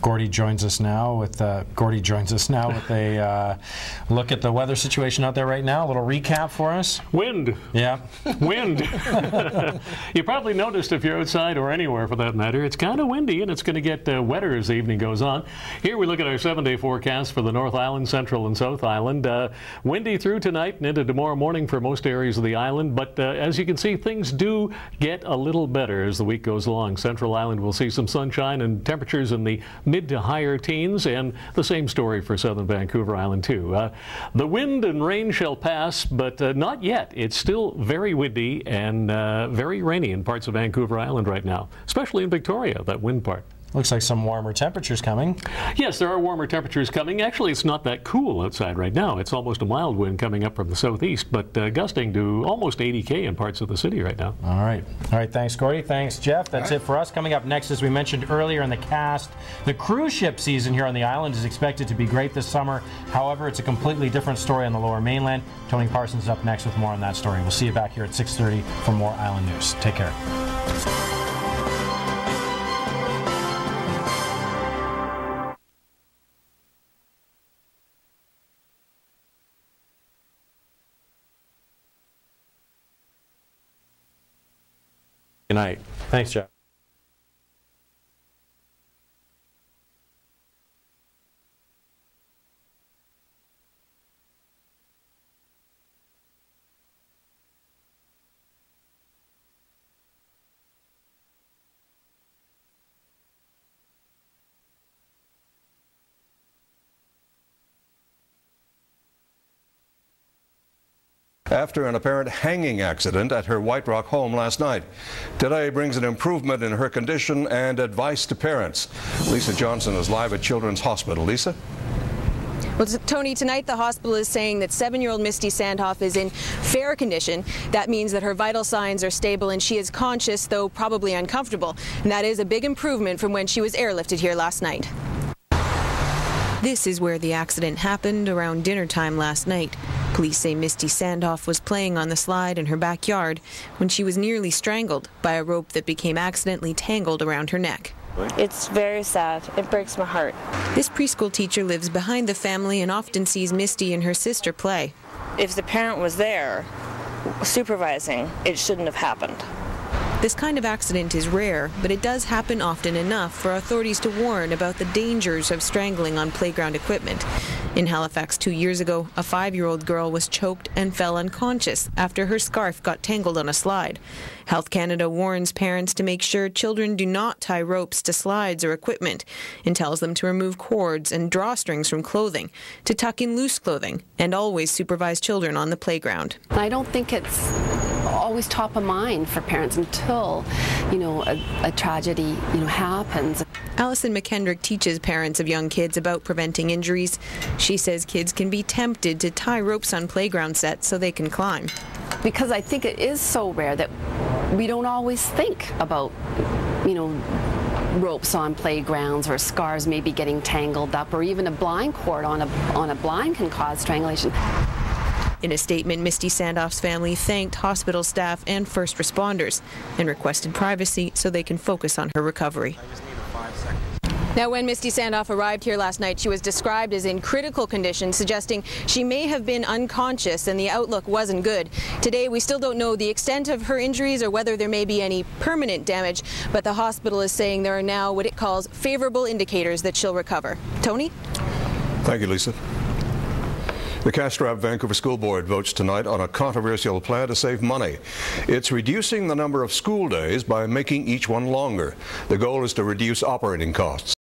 Gordy joins us now with a look at the weather situation out there right now. A little recap for us. Wind. Yeah. Wind. You probably noticed if you're outside or anywhere for that matter, it's kind of windy and it's going to get wetter as the evening goes on. Here we look at our 7-day forecast for the North Island, Central and South Island. Windy through tonight and into tomorrow morning for most areas of the island, but as you can see, things do get a little better as the week goes along. Central Island will see some sunshine and temperatures in the mid to higher teens, and the same story for southern Vancouver Island too. The wind and rain shall pass, but not yet. It's still very windy and very rainy in parts of Vancouver Island right now, especially in Victoria, that wind part. Looks like some warmer temperatures coming. Yes, there are warmer temperatures coming. Actually, it's not that cool outside right now. It's almost a mild wind coming up from the southeast, but gusting to almost 80 km in parts of the city right now. All right. Thanks, Gordy. Thanks, Jeff. That's it for us. Coming up next, as we mentioned earlier in the cast, the cruise ship season here on the island is expected to be great this summer. However, it's a completely different story on the Lower Mainland. Tony Parsons is up next with more on that story. We'll see you back here at 6:30 for more Island News. Take care. Good night. Thanks, Jeff. After an apparent hanging accident at her White Rock home last night. Today brings an improvement in her condition and advice to parents. Lisa Johnson is live at Children's Hospital. Lisa? Well, Tony, tonight the hospital is saying that 7-year-old Misty Sandhoff is in fair condition. That means that her vital signs are stable and she is conscious, though probably uncomfortable. And that is a big improvement from when she was airlifted here last night. This is where the accident happened around dinner time last night. Police say Misty Sandhoff was playing on the slide in her backyard when she was nearly strangled by a rope that became accidentally tangled around her neck. It's very sad. It breaks my heart. This preschool teacher lives behind the family and often sees Misty and her sister play. If the parent was there supervising, it shouldn't have happened. This kind of accident is rare, but it does happen often enough for authorities to warn about the dangers of strangling on playground equipment. In Halifax 2 years ago, a 5-year-old girl was choked and fell unconscious after her scarf got tangled on a slide. Health Canada warns parents to make sure children do not tie ropes to slides or equipment and tells them to remove cords and drawstrings from clothing, to tuck in loose clothing, and always supervise children on the playground. I don't think it's always top of mind for parents until, a tragedy, happens. Alison McKendrick teaches parents of young kids about preventing injuries. She says kids can be tempted to tie ropes on playground sets so they can climb. Because I think it is so rare that we don't always think about, ropes on playgrounds or scars maybe getting tangled up, or even a blind cord on a blind can cause strangulation. In a statement, Misty Sandhoff's family thanked hospital staff and first responders and requested privacy so they can focus on her recovery. Now, when Misty Sandhoff arrived here last night, she was described as in critical condition, suggesting she may have been unconscious and the outlook wasn't good. Today, we still don't know the extent of her injuries or whether there may be any permanent damage, but the hospital is saying there are now what it calls favorable indicators that she'll recover. Tony? Thank you, Lisa. The cash-strapped Vancouver School Board votes tonight on a controversial plan to save money. It's reducing the number of school days by making each one longer. The goal is to reduce operating costs.